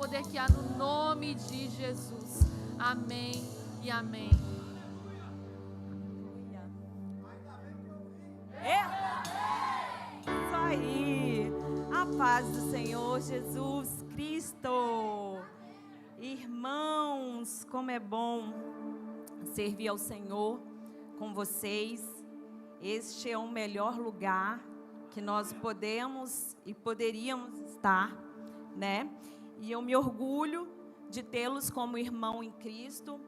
poder que há no nome de Jesus. Amém e amém. Isso aí. A paz do Senhor Jesus Cristo. Irmãos, como é bom servir ao Senhor com vocês. Este é o melhor lugar que nós podemos e poderíamos estar, né? E eu me orgulho de tê-los como irmão em Cristo,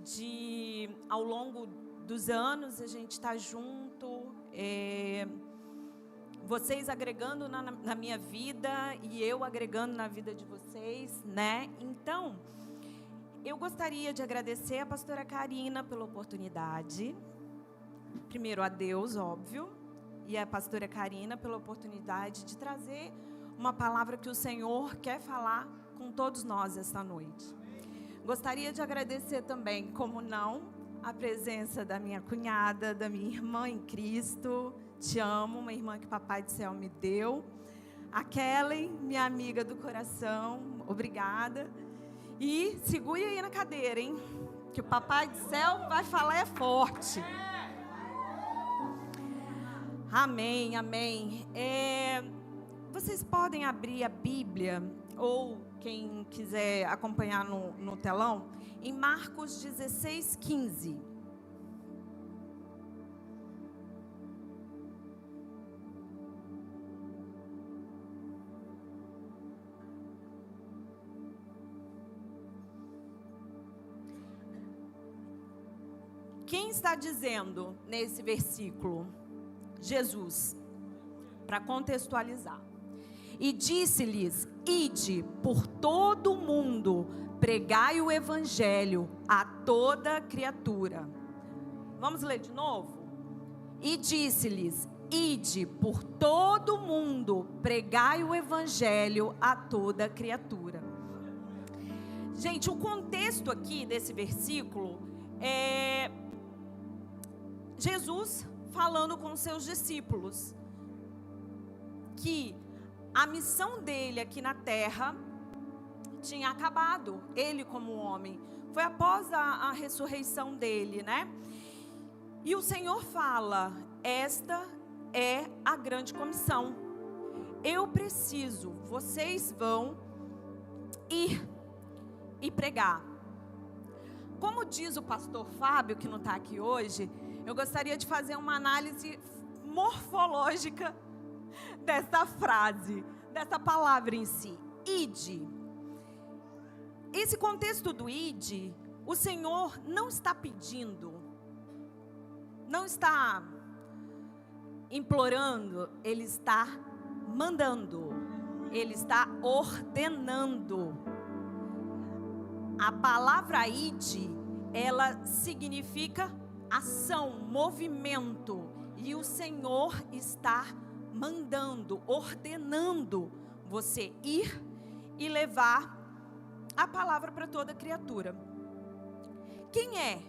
de ao longo dos anos a gente está junto, vocês agregando na minha vida e eu agregando na vida de vocês, né? Então, eu gostaria de agradecer a pastora Karina pela oportunidade, primeiro a Deus, óbvio, e a pastora Karina pela oportunidade de trazer uma palavra que o Senhor quer falar com todos nós esta noite. Gostaria de agradecer também, como não, a presença da minha cunhada, da minha irmã em Cristo. Te amo, uma irmã que Papai do Céu me deu. A Kellen, minha amiga do coração, obrigada. E segure aí na cadeira, hein? Que o Papai do Céu vai falar é forte. Amém, amém. Vocês podem abrir a Bíblia, ou quem quiser acompanhar no telão, em Marcos 16:15. Quem está dizendo nesse versículo? Jesus, para contextualizar. E disse-lhes: ide por todo o mundo, pregai o evangelho a toda criatura. Vamos ler de novo? E disse-lhes: ide por todo o mundo, pregai o evangelho a toda criatura. Gente, o contexto aqui desse versículo é Jesus falando com seus discípulos que a missão dele aqui na terra tinha acabado, ele como homem. Foi após a ressurreição dele, né? E o Senhor fala: esta é a grande comissão. Eu preciso, vocês vão ir e pregar. Como diz o pastor Fábio, que não está aqui hoje, eu gostaria de fazer uma análise morfológica dessa frase, dessa palavra em si, ide. Esse contexto do ide, o Senhor não está pedindo, não está implorando, Ele está mandando, Ele está ordenando. A palavra ide, ela significa ação, movimento, e o Senhor está mandando, ordenando você ir e levar a palavra para toda criatura. Quem é?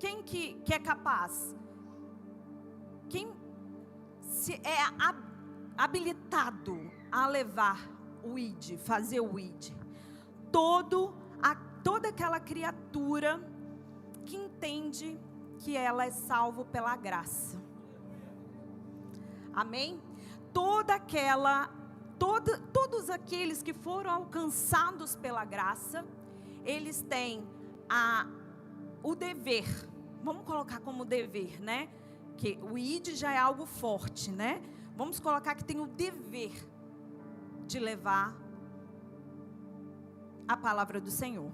Quem que é capaz? Quem é habilitado a levar o id, fazer o id? Toda aquela criatura que entende que ela é salvo pela graça. Amém? Todos aqueles que foram alcançados pela graça, eles têm o dever, vamos colocar como dever, né? Que o id já é algo forte, né? Vamos colocar que tem o dever de levar a palavra do Senhor.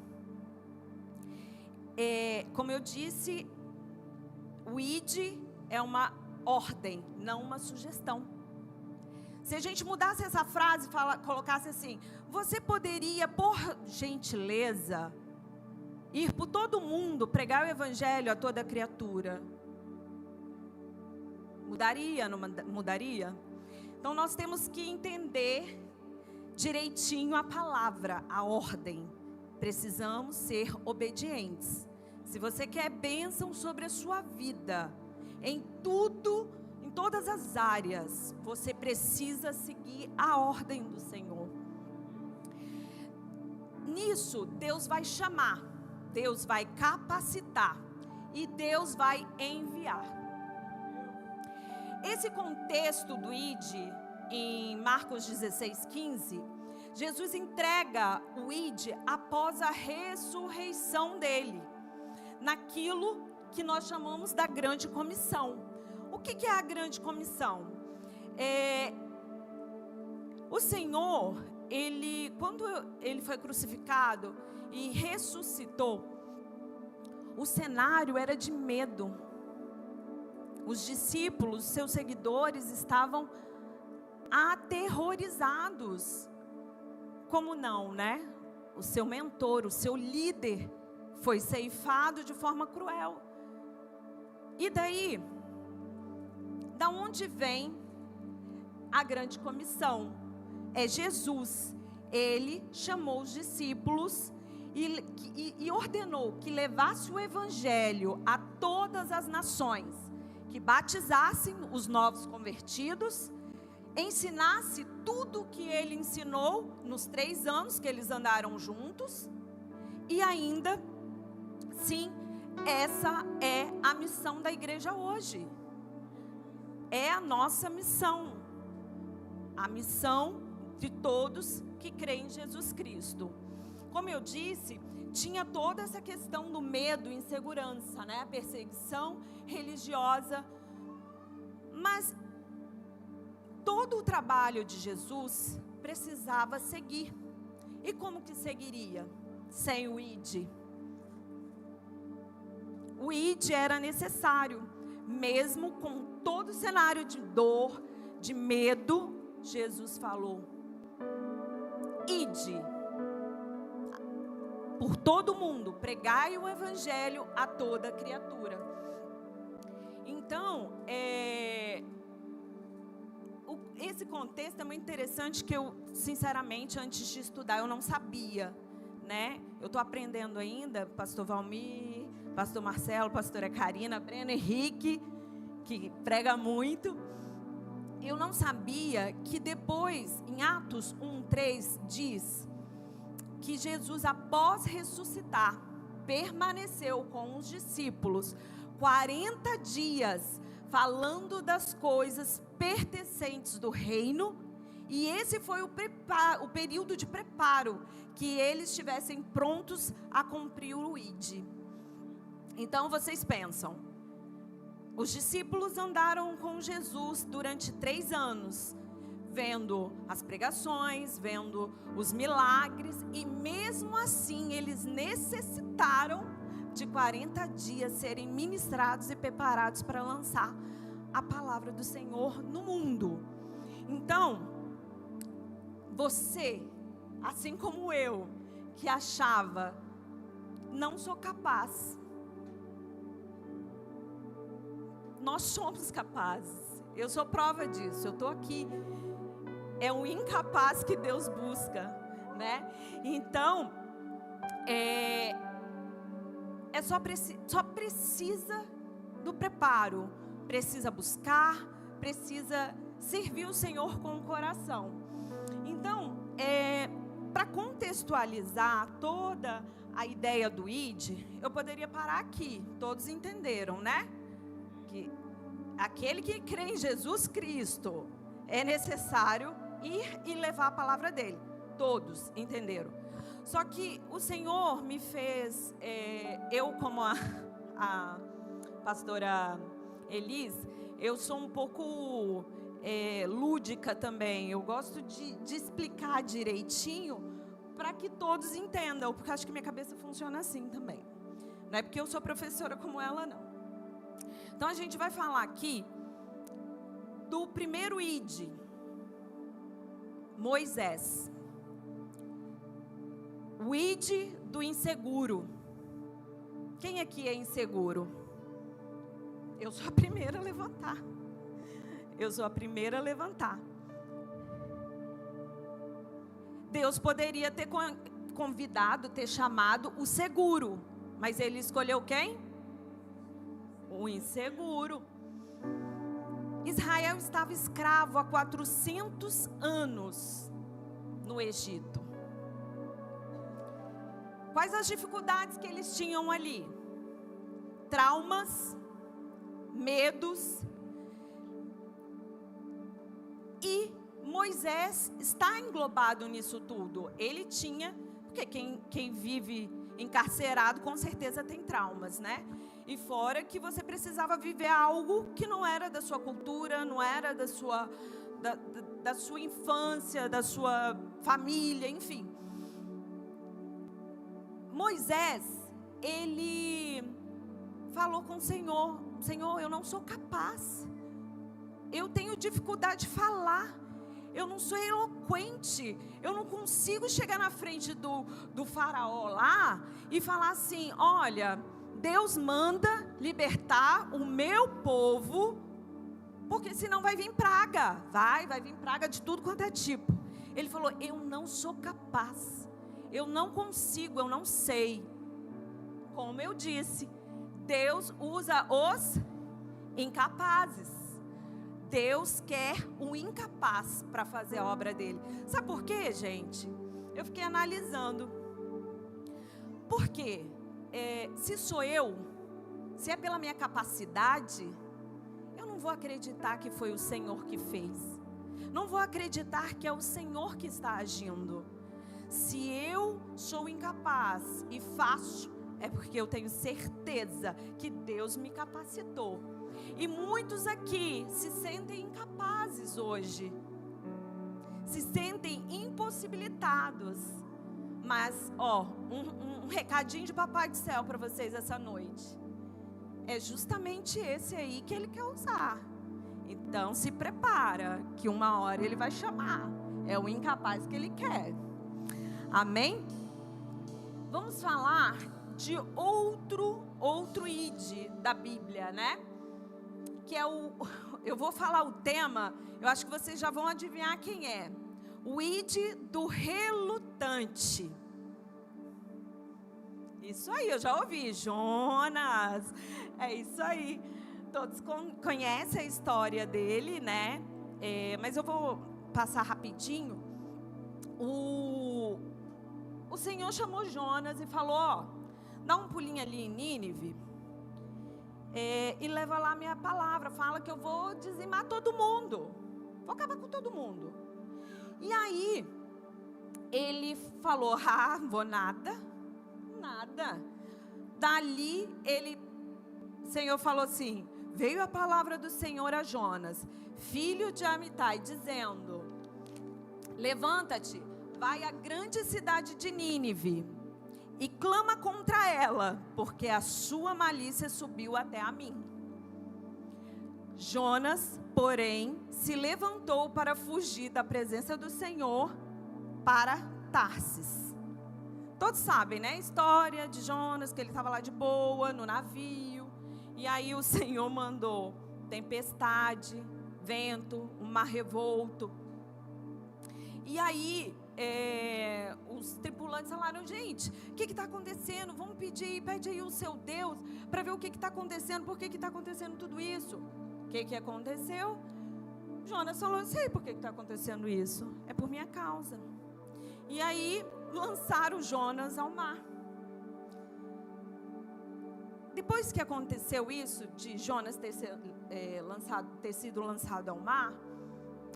Como eu disse, o id é uma ordem, não uma sugestão. Se a gente mudasse essa frase, colocasse assim: você poderia, por gentileza, ir por todo mundo, pregar o evangelho a toda criatura. Mudaria, não mudaria? Então nós temos que entender direitinho a palavra, a ordem. Precisamos ser obedientes. Se você quer bênção sobre a sua vida, em tudo, em todas as áreas, você precisa seguir a ordem do Senhor. nisso, Deus vai chamar, Deus vai capacitar e Deus vai enviar. Esse contexto do ID, em Marcos 16:15, Jesus entrega o ID após a ressurreição dele, naquilo que nós chamamos da grande comissão. O que é a grande comissão? O Senhor, quando ele foi crucificado e ressuscitou, o cenário era de medo. Os discípulos, seus seguidores, estavam aterrorizados. Como não, né? O seu mentor, o seu líder, foi ceifado de forma cruel. E daí, da onde vem a grande comissão? É Jesus. Ele chamou os discípulos e ordenou que levasse o evangelho a todas as nações, que batizassem os novos convertidos, ensinasse tudo o que ele ensinou nos 3 anos que eles andaram juntos, e ainda, sim, essa é a missão da igreja hoje. É a nossa missão. A missão de todos que creem em Jesus Cristo. Como eu disse, tinha toda essa questão do medo, insegurança, né? A perseguição religiosa. Mas todo o trabalho de Jesus precisava seguir. E como que seguiria? Sem o ID. O ID era necessário, mesmo com todo o cenário de dor, de medo. Jesus falou: ide por todo mundo, pregai o evangelho a toda criatura. Então, esse contexto é muito interessante, que eu, sinceramente, antes de estudar, eu não sabia, né? Eu estou aprendendo ainda, pastor Valmir, pastor Marcelo, pastora Karina, Breno Henrique, que prega muito. Eu não sabia que depois, em Atos 1:3, diz que Jesus, após ressuscitar, permaneceu com os discípulos 40 dias, falando das coisas pertencentes do reino, e esse foi o período de preparo, que eles estivessem prontos a cumprir o ID. Então vocês pensam, os discípulos andaram com Jesus durante 3 anos, vendo as pregações, vendo os milagres, e mesmo assim eles necessitaram de 40 dias serem ministrados e preparados para lançar a palavra do Senhor no mundo. Então, você, assim como eu, que achava, não sou capaz, nós somos capazes. Eu sou prova disso, eu estou aqui. É um incapaz que Deus busca, né? Então, só precisa do preparo, precisa buscar, precisa servir o Senhor com o coração. Então, para contextualizar toda a ideia do ID, eu poderia parar aqui. Todos entenderam, né? Que aquele que crê em Jesus Cristo é necessário ir e levar a palavra dele. Todos entenderam. Só que o Senhor me fez, eu como a pastora Elis, eu sou um pouco lúdica também. Eu gosto de explicar direitinho para que todos entendam, porque acho que minha cabeça funciona assim também. Não é porque eu sou professora como ela, não. Então a gente vai falar aqui do primeiro ID, Moisés. O ID do inseguro. Quem aqui é inseguro? Eu sou a primeira a levantar. Eu sou a primeira a levantar. Deus poderia ter convidado, ter chamado o seguro, mas ele escolheu quem? O inseguro. Israel estava escravo há 400 anos no Egito. Quais as dificuldades que eles tinham ali? Traumas, medos. E Moisés está englobado nisso tudo. Ele tinha, porque quem vive encarcerado com certeza tem traumas, né? E fora que você precisava viver algo que não era da sua cultura, não era da sua infância, da sua família, enfim. Moisés, ele falou com o Senhor: Senhor, eu não sou capaz. Eu tenho dificuldade de falar. Eu não sou eloquente. Eu não consigo chegar na frente do faraó lá e falar assim: olha, Deus manda libertar o meu povo, porque senão vai vir praga. Vai vir praga de tudo quanto é tipo. Ele falou: eu não sou capaz. Eu não consigo, eu não sei. Como eu disse, Deus usa os incapazes. Deus quer um incapaz para fazer a obra dele. Sabe por quê, gente? Eu fiquei analisando. Por quê? Se sou eu, se é pela minha capacidade, eu não vou acreditar que foi o Senhor que fez. Não vou acreditar que é o Senhor que está agindo. Se eu sou incapaz e faço, é porque eu tenho certeza que Deus me capacitou. E muitos aqui se sentem incapazes hoje, se sentem impossibilitados. Mas, um recadinho de Papai do Céu para vocês essa noite. É justamente esse aí que Ele quer usar. Então, se prepara, que uma hora Ele vai chamar. É o incapaz que Ele quer. Amém? Vamos falar de outro id da Bíblia, né? Que é eu vou falar o tema, eu acho que vocês já vão adivinhar quem é. O id do relutante. Isso aí, eu já ouvi, Jonas. É isso aí. Todos conhecem a história dele, né? Mas eu vou passar rapidinho. O Senhor chamou Jonas e falou: dá um pulinho ali em Nínive. E leva lá a minha palavra, fala que eu vou dizimar todo mundo, vou acabar com todo mundo. E aí, ele falou: vou nada. Dali, o Senhor falou assim: veio a palavra do Senhor a Jonas, filho de Amitai, dizendo: levanta-te, vai à grande cidade de Nínive e clama contra ela, porque a sua malícia subiu até a mim. Jonas, porém, se levantou para fugir da presença do Senhor para Tarsis. Todos sabem, né? A história de Jonas, que ele estava lá de boa, no navio. E aí o Senhor mandou tempestade, vento, um mar revolto. E aí os tripulantes falaram: gente, o que está acontecendo? Vamos pede aí o seu Deus para ver o que está acontecendo, por que está acontecendo tudo isso. O que aconteceu? Jonas falou: sei por que está acontecendo isso, é por minha causa. E aí lançaram Jonas ao mar. Depois que aconteceu isso, de Jonas ter sido lançado ao mar,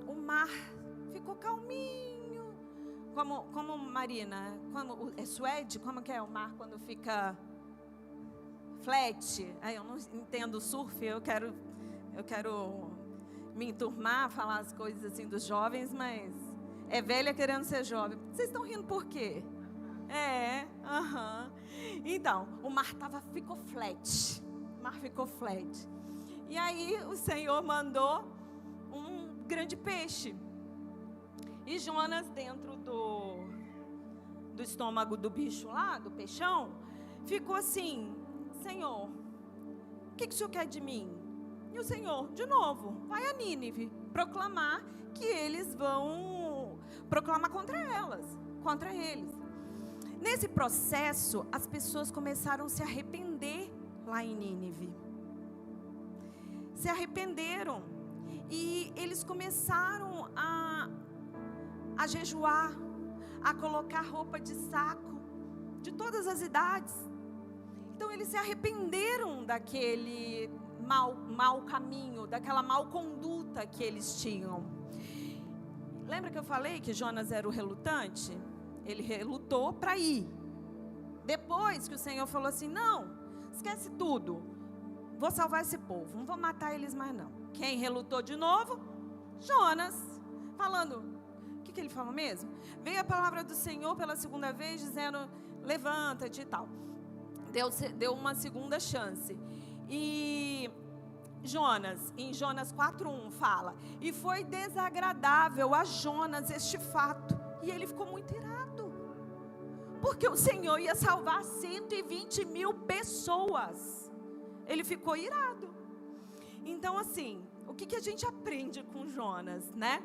o mar ficou calminho. Como Marina, é Suede? Como que é o mar quando fica flat? Eu não entendo surf, eu quero me enturmar, falar as coisas assim dos jovens, mas é velha querendo ser jovem. Vocês estão rindo por quê? Então, o mar ficou flat. O mar ficou flat. E aí o Senhor mandou um grande peixe. E Jonas, dentro do estômago do bicho lá, do peixão, ficou assim: Senhor, o que o Senhor quer de mim? E o Senhor, de novo, vai a Nínive proclamar que eles vão proclamar contra eles. Nesse processo, as pessoas começaram a se arrepender lá em Nínive. Se arrependeram. E eles começaram a jejuar, a colocar roupa de saco, de todas as idades. Então eles se arrependeram daquele mau caminho, daquela mal conduta que eles tinham. Lembra que eu falei que Jonas era o relutante? Ele relutou para ir. Depois que o Senhor falou assim, não, esquece tudo, vou salvar esse povo, não vou matar eles mais não. Quem relutou de novo? Jonas, falando, o que ele falou mesmo? Veio a palavra do Senhor pela segunda vez, dizendo, levanta-te e tal. Deu uma segunda chance. E Jonas, em Jonas 4:1 fala, e foi desagradável a Jonas este fato, e ele ficou muito irado, porque o Senhor ia salvar 120.000 pessoas, ele ficou irado. Então assim, o que a gente aprende com Jonas, né?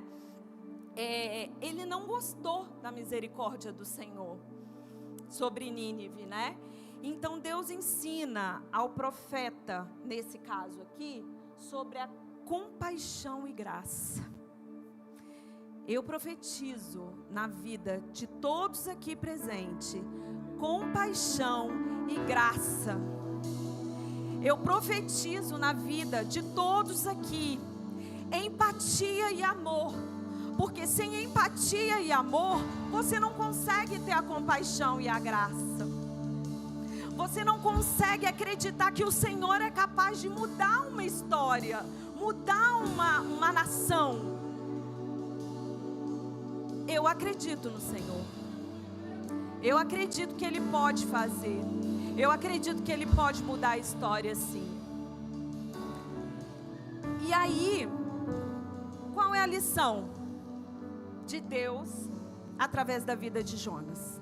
Ele não gostou da misericórdia do Senhor sobre Nínive, né? Então Deus ensina ao profeta, nesse caso aqui, sobre a compaixão e graça. Eu profetizo na vida de todos aqui presentes, compaixão e graça. Eu profetizo na vida de todos aqui, empatia e amor. Porque sem empatia e amor, você não consegue ter a compaixão e a graça. Você não consegue acreditar que o Senhor é capaz de mudar uma história, mudar uma nação. Eu acredito no Senhor. Eu acredito que Ele pode fazer. Eu acredito que Ele pode mudar a história, sim. E aí, qual é a lição de Deus através da vida de Jonas?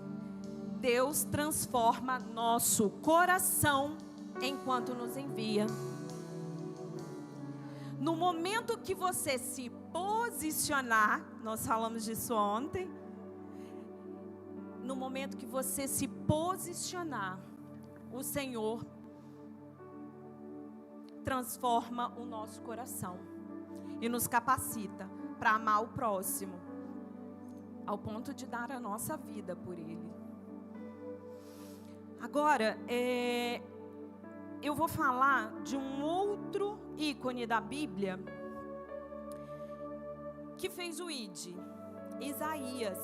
Deus transforma nosso coração enquanto nos envia. No momento que você se posicionar, nós falamos disso ontem, no momento que você se posicionar, o Senhor transforma o nosso coração e nos capacita para amar o próximo, ao ponto de dar a nossa vida por ele. Agora, eu vou falar de um outro ícone da Bíblia que fez o ID, Isaías.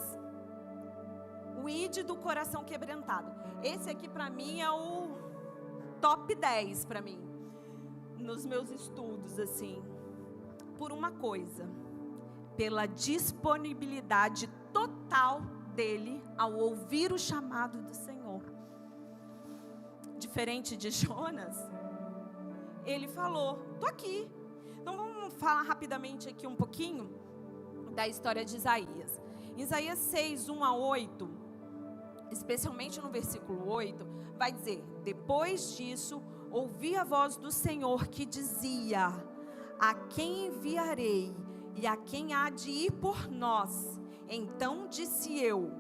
O ID do coração quebrantado. Esse aqui para mim é o top 10 para mim, nos meus estudos, assim. Por uma coisa, pela disponibilidade total dele ao ouvir o chamado do Senhor. Diferente de Jonas, ele falou, tô aqui. Então vamos falar rapidamente aqui um pouquinho da história de Isaías. Isaías 6:1-8, especialmente no versículo 8, vai dizer, depois disso, ouvi a voz do Senhor que dizia, a quem enviarei e a quem há de ir por nós? Então disse eu,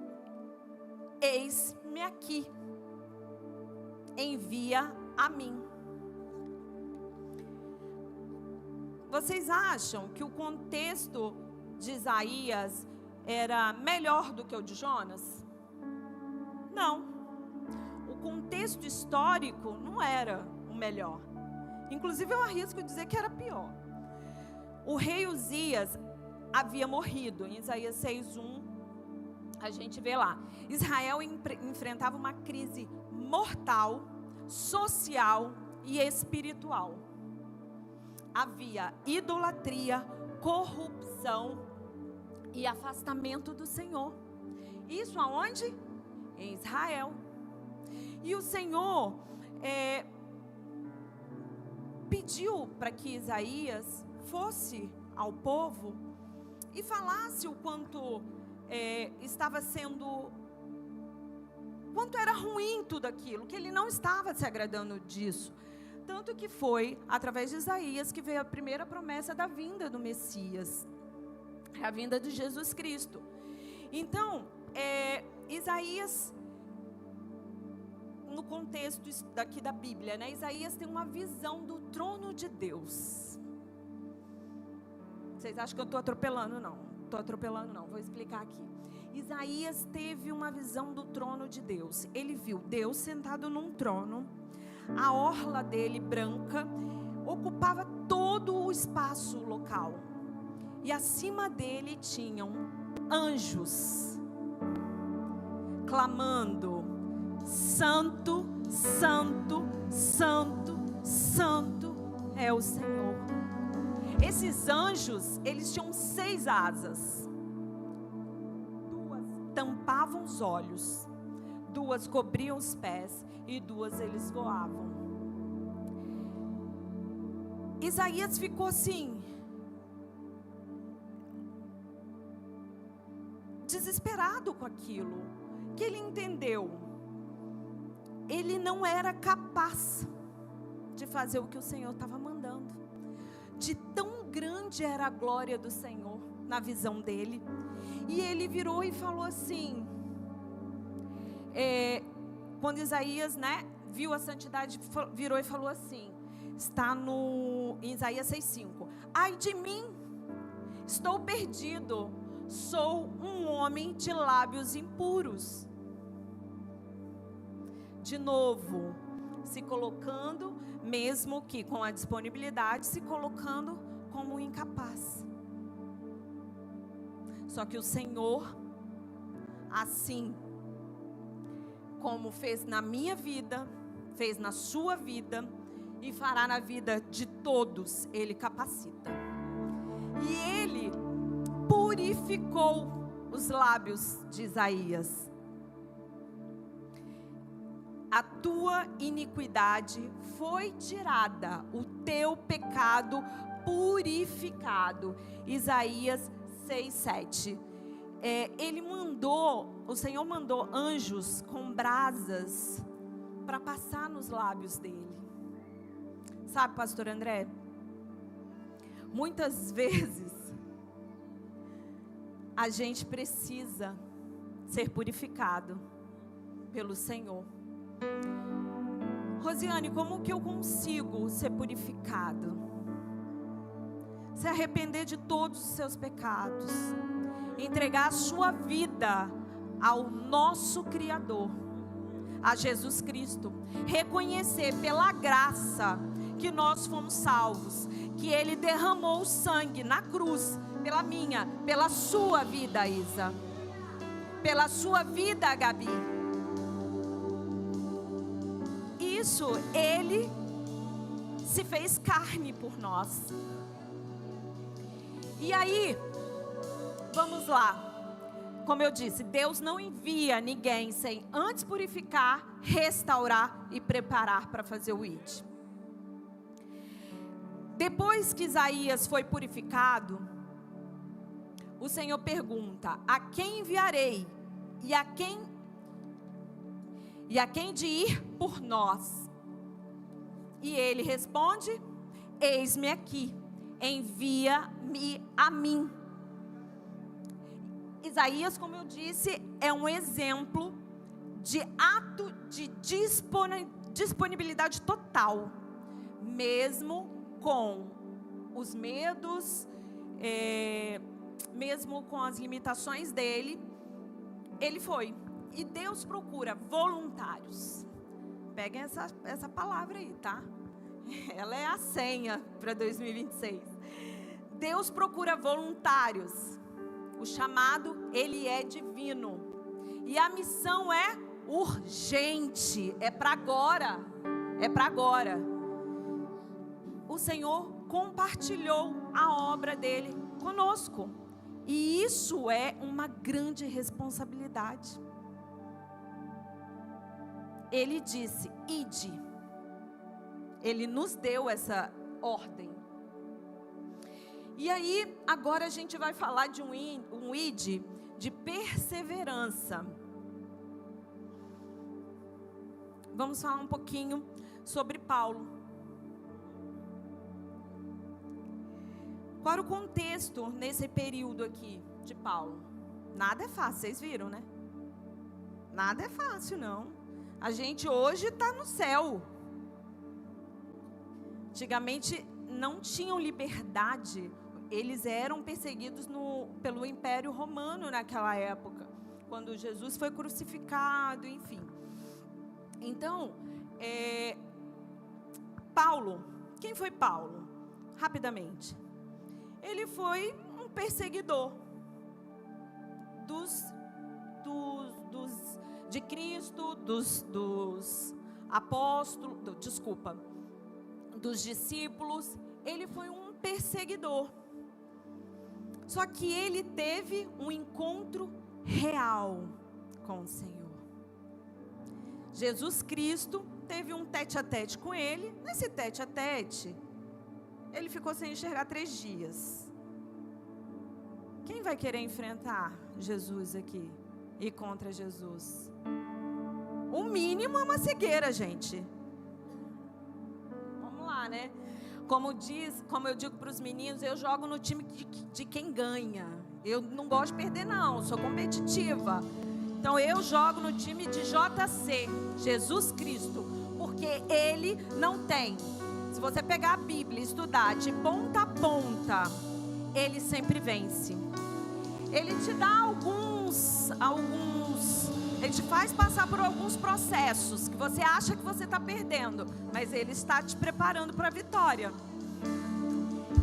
eis-me aqui, envia a mim. Vocês acham que o contexto de Isaías era melhor do que o de Jonas? Não. O contexto histórico não era o melhor. Inclusive eu arrisco dizer que era pior. O rei Uzias havia morrido. Em Isaías 6:1 a gente vê lá. Israel enfrentava uma crise mortal, social e espiritual. Havia idolatria, corrupção e afastamento do Senhor. Isso aonde? Em Israel. E o Senhor pediu para que Isaías fosse ao povo e falasse o quanto estava sendo, quanto era ruim tudo aquilo, que ele não estava se agradando disso. Tanto que foi através de Isaías que veio a primeira promessa da vinda do Messias, a vinda de Jesus Cristo. Então, Isaías, no contexto daqui da Bíblia, né? Isaías tem uma visão do trono de Deus. Vocês acham que eu estou atropelando? Não, estou atropelando não, vou explicar aqui. Isaías teve uma visão do trono de Deus. Ele viu Deus sentado num trono, a orla dele branca ocupava todo o espaço local, e acima dele tinham anjos clamando: Santo, Santo, Santo, Santo é o Senhor. Esses anjos, eles tinham 6 asas. 2 tampavam os olhos, 2 cobriam os pés e 2 eles voavam. Isaías ficou assim, desesperado com aquilo, que ele entendeu. Ele não era capaz de fazer o que o Senhor estava mandando. De tão grande era a glória do Senhor na visão dele. E ele virou e falou assim, quando Isaías, viu a santidade, virou e falou assim, está em Isaías 6,5. Ai de mim, estou perdido, sou um homem de lábios impuros. De novo, se colocando, mesmo que com a disponibilidade, se colocando como incapaz. Só que o Senhor, assim como fez na minha vida, fez na sua vida e fará na vida de todos, Ele capacita. E Ele purificou os lábios de Isaías. A tua iniquidade foi tirada, o teu pecado purificado. Isaías 6:7. O Senhor mandou anjos com brasas para passar nos lábios dele. Sabe, pastor André? Muitas vezes a gente precisa ser purificado pelo Senhor. Rosiane, como que eu consigo ser purificado? Se arrepender de todos os seus pecados, entregar a sua vida ao nosso Criador, a Jesus Cristo, reconhecer pela graça que nós fomos salvos, que Ele derramou o sangue na cruz, pela minha, pela sua vida, Isa, pela sua vida, Gabi. Isso, Ele se fez carne por nós. E aí, vamos lá. Como eu disse, Deus não envia ninguém sem antes purificar, restaurar e preparar para fazer o ID. Depois que Isaías foi purificado, o Senhor pergunta: a quem enviarei? E a quem de ir por nós? E ele responde: eis-me aqui, envia-me a mim. Isaías, como eu disse, é um exemplo de ato de disponibilidade total, mesmo com os medos, mesmo com as limitações dele, ele foi. E Deus procura voluntários. Peguem essa palavra aí, tá? Ela é a senha para 2026. Deus procura voluntários. O chamado, ele é divino. E a missão é urgente. É para agora. É para agora. O Senhor compartilhou a obra dele conosco. E isso é uma grande responsabilidade. Ele disse: ide. Ele nos deu essa ordem. E aí, agora a gente vai falar de um ide de perseverança. Vamos falar um pouquinho sobre Paulo. Qual era o contexto nesse período aqui de Paulo? Nada é fácil, vocês viram, né? Nada é fácil, não. A gente hoje está no céu. Antigamente não tinham liberdade. Eles eram perseguidos pelo Império Romano naquela época. quando Jesus foi crucificado, enfim. Então, Paulo, quem foi Paulo? Rapidamente. Ele foi um perseguidor de Cristo, dos apóstolos, dos discípulos. Ele foi um perseguidor. Só que ele teve um encontro real com o Senhor. Jesus Cristo teve um tete-a-tete com ele. Nesse tete-a-tete, ele ficou sem enxergar 3 dias. Quem vai querer enfrentar Jesus aqui? Ir contra Jesus? O mínimo é uma cegueira, gente. Vamos lá, né? Como eu digo para os meninos, eu jogo no time de quem ganha. Eu não gosto de perder, não. Sou competitiva. Então eu jogo no time de JC, Jesus Cristo. Porque Ele não tem. Se você pegar a Bíblia e estudar de ponta a ponta, Ele sempre vence. Ele te dá Ele te faz passar por alguns processos que você acha que você está perdendo, mas Ele está te preparando para a vitória.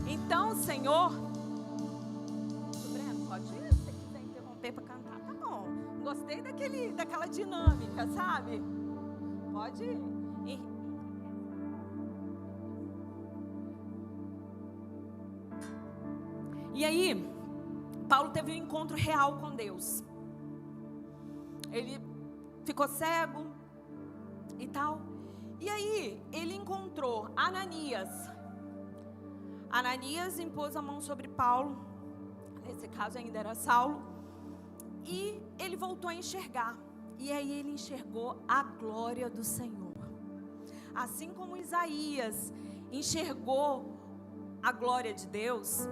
Então, Senhor, Breno, pode ir, se você quiser interromper para cantar, tá bom. Gostei daquela dinâmica, sabe? Pode ir. E aí, Paulo teve um encontro real com Deus. Ele ficou cego e tal. E aí, ele encontrou Ananias. Ananias impôs a mão sobre Paulo. Nesse caso ainda era Saulo. E ele voltou a enxergar. E aí ele enxergou a glória do Senhor. Assim como Isaías enxergou a glória de Deus,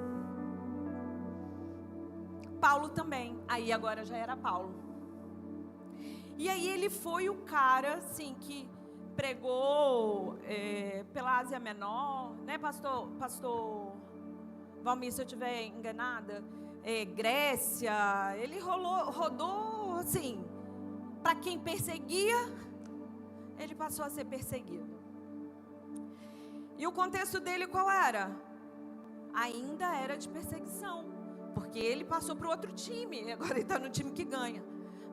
Paulo também. Aí agora já era Paulo. E aí ele foi o cara, assim, que pregou pela Ásia Menor, né, pastor Valmir, se eu estiver enganada, Grécia. Ele rodou, assim, para quem perseguia, ele passou a ser perseguido. E o contexto dele qual era? Ainda era de perseguição. Porque ele passou para o outro time, agora ele está no time que ganha.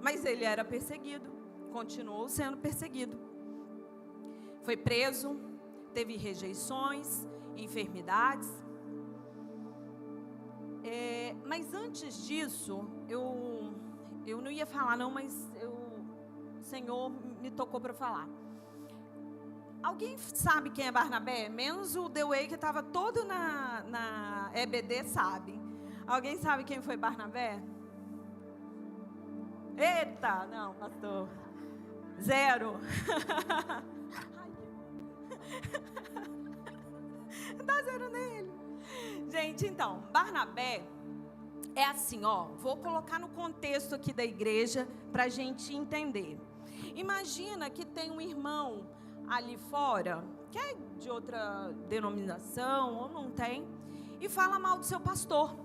Mas ele era perseguido, continuou sendo perseguido. Foi preso, teve rejeições, enfermidades. Mas antes disso, eu não ia falar não, mas o Senhor me tocou para falar. Alguém sabe quem é Barnabé? Menos o Dewey, que estava todo na EBD, sabe. Alguém sabe quem foi Barnabé? Eita, não, pastor. 0. Dá 0 nele. Gente, então, Barnabé é assim, ó. Vou colocar no contexto aqui da igreja para a gente entender. Imagina que tem um irmão ali fora, que é de outra denominação ou não tem, e fala mal do seu pastor.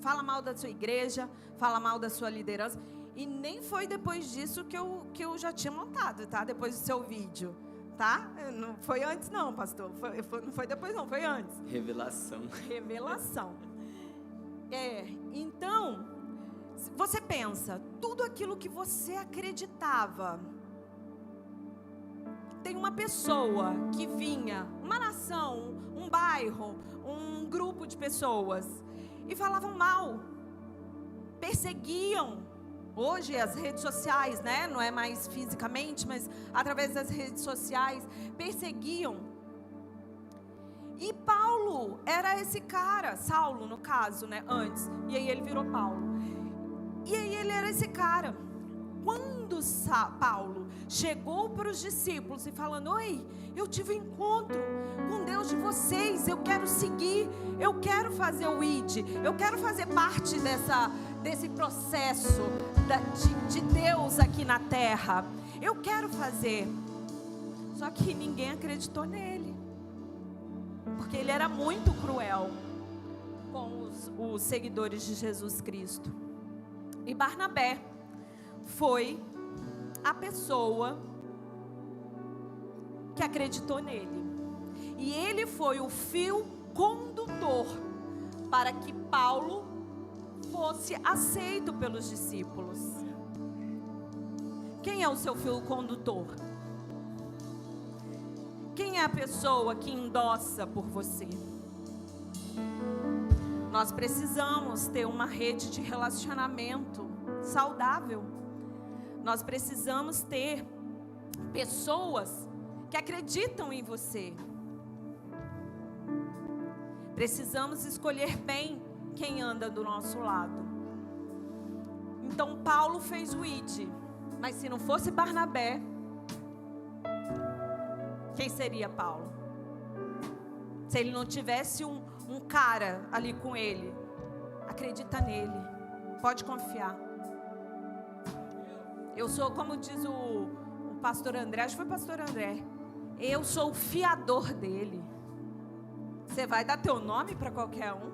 Fala mal da sua igreja, fala mal da sua liderança. E nem foi depois disso que eu já tinha montado, tá? Depois do seu vídeo, tá? Não foi antes não, pastor. Não foi depois não, foi antes. Revelação. Então, você pensa, tudo aquilo que você acreditava. Tem uma pessoa que vinha, uma nação, um bairro, um grupo de pessoas, e falavam mal, perseguiam. Hoje as redes sociais, né, não é mais fisicamente, mas através das redes sociais, perseguiam. E Paulo era esse cara, Saulo no caso, né, antes, e aí ele virou Paulo. E aí ele era esse cara. Quando Paulo chegou para os discípulos e falando: oi, eu tive um encontro com Deus de vocês, eu quero seguir, eu quero fazer o ID, eu quero fazer parte desse processo de Deus aqui na terra, eu quero fazer. Só que ninguém acreditou nele, porque ele era muito cruel com os seguidores de Jesus Cristo. E Barnabé foi a pessoa que acreditou nele. E ele foi o fio condutor para que Paulo fosse aceito pelos discípulos. Quem é o seu fio condutor? Quem é a pessoa que endossa por você? Nós precisamos ter uma rede de relacionamento saudável. Nós precisamos ter pessoas que acreditam em você. Precisamos escolher bem quem anda do nosso lado. Então Paulo fez o ID, mas se não fosse Barnabé, quem seria Paulo? Se ele não tivesse um cara ali com ele, acredita nele, pode confiar. Eu sou, como diz o pastor André, acho que foi o pastor André, eu sou o fiador dele. Você vai dar teu nome para qualquer um?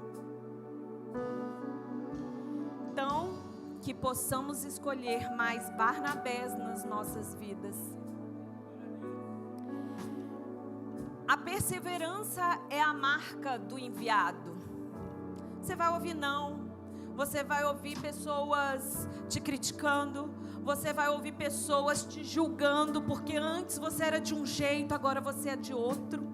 Então, que possamos escolher mais Barnabés nas nossas vidas. A perseverança é a marca do enviado. Você vai ouvir não, você vai ouvir pessoas te criticando, você vai ouvir pessoas te julgando, porque antes você era de um jeito, agora você é de outro.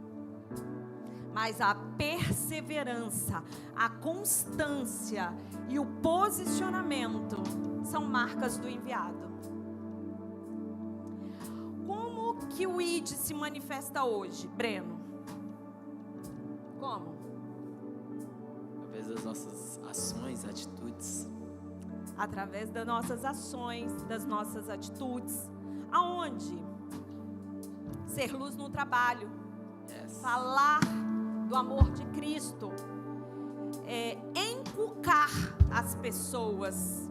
Mas a perseverança, a constância e o posicionamento são marcas do enviado. Como que o ID se manifesta hoje, Breno? Como? Através das nossas ações, atitudes. Através das nossas ações, das nossas atitudes. Aonde? Ser luz no trabalho. Yes. Falar do amor de Cristo. Encucar as pessoas.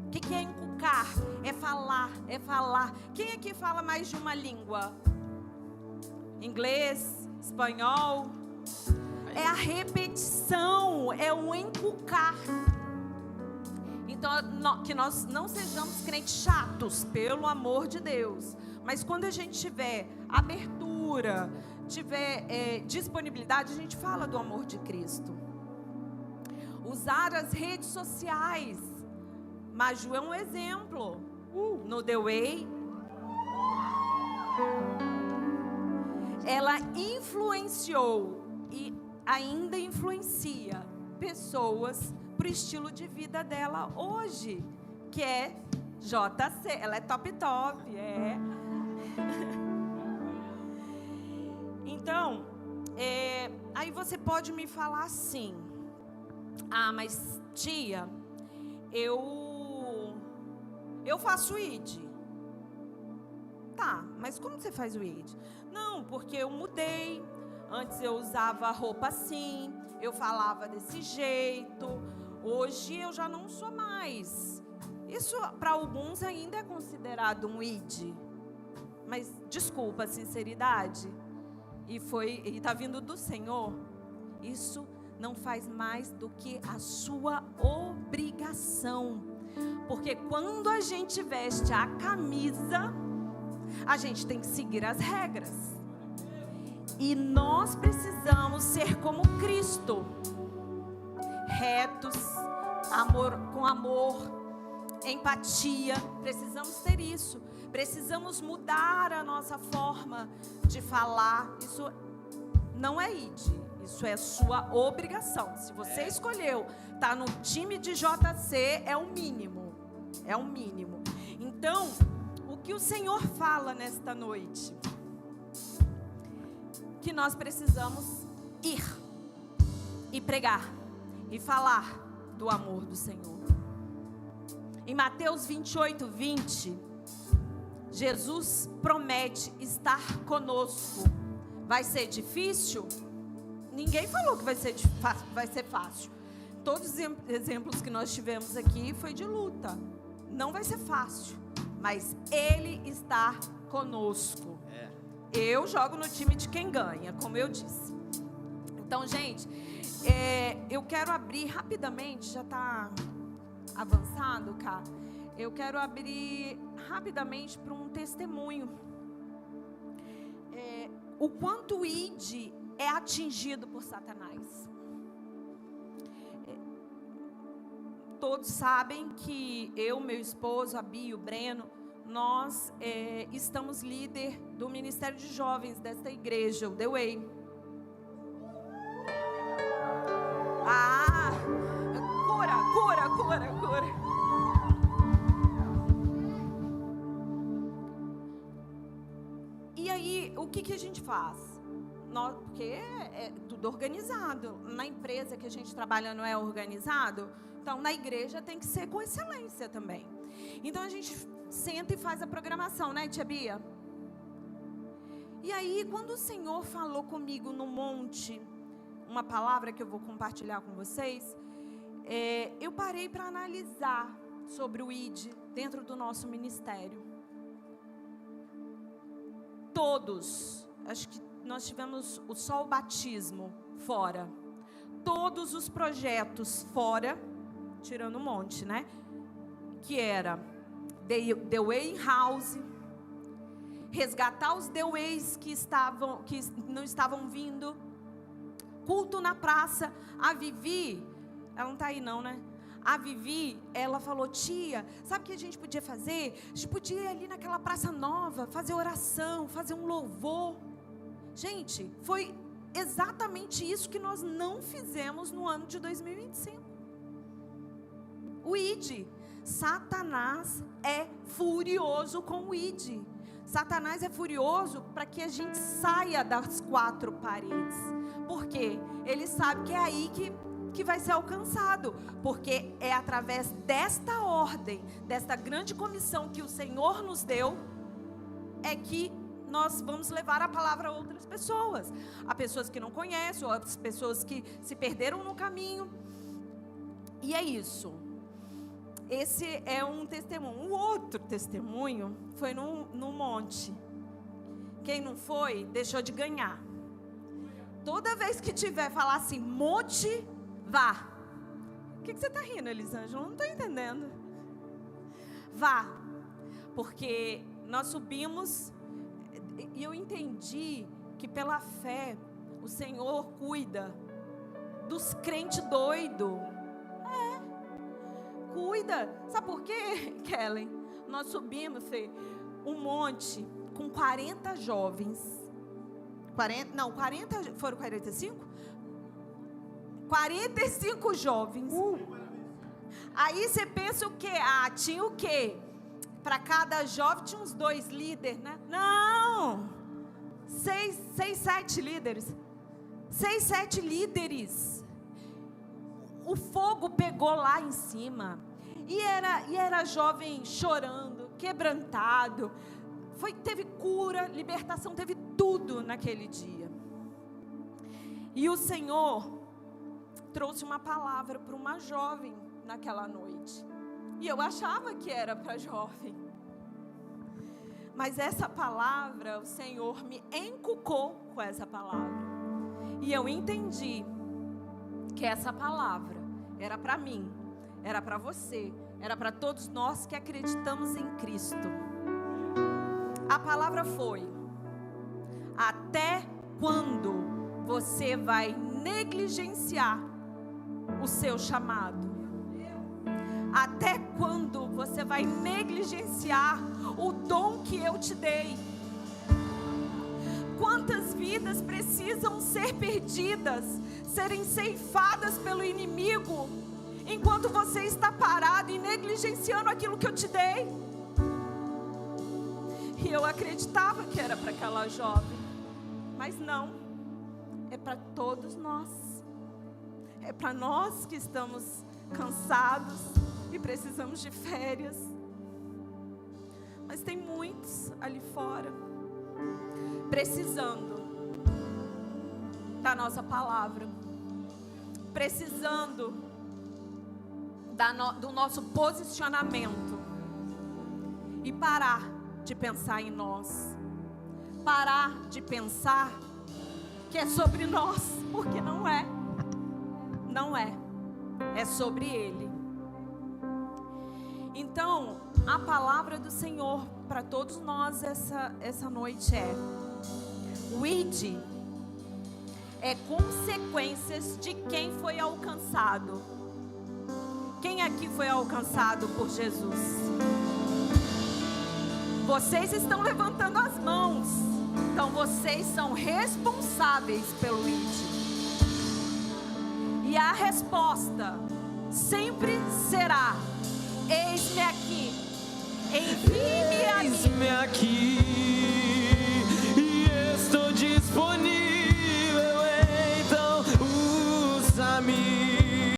O que é encucar? É falar, é falar. Quem aqui fala mais de uma língua? Inglês, espanhol? É a repetição, é o encucar. Então, que nós não sejamos crentes chatos, pelo amor de Deus. Mas quando a gente tiver abertura, tiver disponibilidade, a gente fala do amor de Cristo. Usar as redes sociais. Maju é um exemplo. No The Way, ela influenciou e ainda influencia pessoas para o estilo de vida dela hoje, que é JC. Ela é top, é. Então, aí você pode me falar assim: ah, mas tia, eu faço ID. Tá, mas como você faz o ID? Não, porque eu mudei. Antes eu usava roupa assim, eu falava desse jeito. Hoje eu já não sou mais. Isso para alguns ainda é considerado um ID. Mas desculpa a sinceridade. E está vindo do Senhor. Isso não faz mais do que a sua obrigação. Porque quando a gente veste a camisa, a gente tem que seguir as regras. E nós precisamos ser como Cristo. Retos, com amor, empatia. Precisamos ter isso. Precisamos mudar a nossa forma de falar. Isso não é ID. Isso é sua obrigação. Se você escolheu estar no time de JC, é o mínimo. É o mínimo. Então, o que o Senhor fala nesta noite? Que nós precisamos ir e pregar e falar do amor do Senhor. Em Mateus 28, 20, Jesus promete estar conosco. Vai ser difícil? Ninguém falou que vai ser fácil. Todos os exemplos que nós tivemos aqui foi de luta. Não vai ser fácil, mas Ele está conosco. Eu jogo no time de quem ganha, como eu disse. Então, gente, eu quero abrir rapidamente, já está avançado, cara. eu quero abrir rapidamente para um testemunho. O quanto o ID é atingido por Satanás. Todos sabem que eu, meu esposo, a Bia e o Breno, nós estamos líder do Ministério de Jovens desta igreja, o The Way. Cura. E aí, o que a gente faz? Porque é tudo organizado. Na empresa que a gente trabalha não é organizado, então na igreja tem que ser com excelência também. Então a gente senta e faz a programação, né, tia Bia? E aí, quando o Senhor falou comigo no monte, uma palavra que eu vou compartilhar com vocês, eu parei para analisar sobre o ID dentro do nosso ministério. Todos, acho que nós tivemos só o batismo fora. Todos os projetos fora, tirando um monte, né? Que era The Way House, resgatar os The Ways que não estavam vindo, culto na praça. A Vivi, ela não está aí não, né? A Vivi, ela falou: tia, sabe o que a gente podia fazer? A gente podia ir ali naquela praça nova, fazer oração, fazer um louvor. Gente, foi exatamente isso que nós não fizemos no ano de 2025. O ID. Satanás é furioso com o ID. Satanás é furioso para que a gente saia das quatro paredes. Por quê? Ele sabe que é aí que vai ser alcançado. Porque é através desta ordem, desta grande comissão que o Senhor nos deu, é que nós vamos levar a palavra a outras pessoas. A pessoas que não conhecem, ou as pessoas que se perderam no caminho. E é isso. Esse é um testemunho. Um outro testemunho foi no monte. Quem não foi, deixou de ganhar. Toda vez que tiver, falar assim, monte, vá. O que você está rindo, Elisângela? Não estou entendendo. Vá. Porque nós subimos, e eu entendi que pela fé, o Senhor cuida dos crentes doidos. Cuida. Sabe por quê, Kellen? Nós subimos, Fê, um monte com 40 jovens. 40, foram 45? 45 jovens. Aí você pensa o quê? Tinha o quê? Para cada jovem tinha uns 2 líderes, né? Não! 6, 7 líderes. 6, 7 líderes. O fogo pegou lá em cima. E era jovem chorando, quebrantado. Teve cura, libertação, teve tudo naquele dia. E o Senhor trouxe uma palavra para uma jovem naquela noite. E eu achava que era para jovem. Mas essa palavra, o Senhor me encucou com essa palavra. E eu entendi que essa palavra era para mim, era para você, era para todos nós que acreditamos em Cristo. A palavra foi: até quando você vai negligenciar o seu chamado? Até quando você vai negligenciar o dom que eu te dei? Quantas vidas precisam ser perdidas, serem ceifadas pelo inimigo, enquanto você está parado e negligenciando aquilo que eu te dei? E eu acreditava que era para aquela jovem, mas não, é para todos nós. É para nós que estamos cansados e precisamos de férias. Mas tem muitos ali fora precisando da nossa palavra, precisando do nosso posicionamento e parar de pensar em nós, parar de pensar que é sobre nós, porque não é, é sobre Ele. Então, a palavra do Senhor para todos nós essa noite é: o ID é consequências de quem foi alcançado. Quem aqui foi alcançado por Jesus? Vocês estão levantando as mãos, então vocês são responsáveis pelo ID. E a resposta sempre será: eis-me aqui, envia-me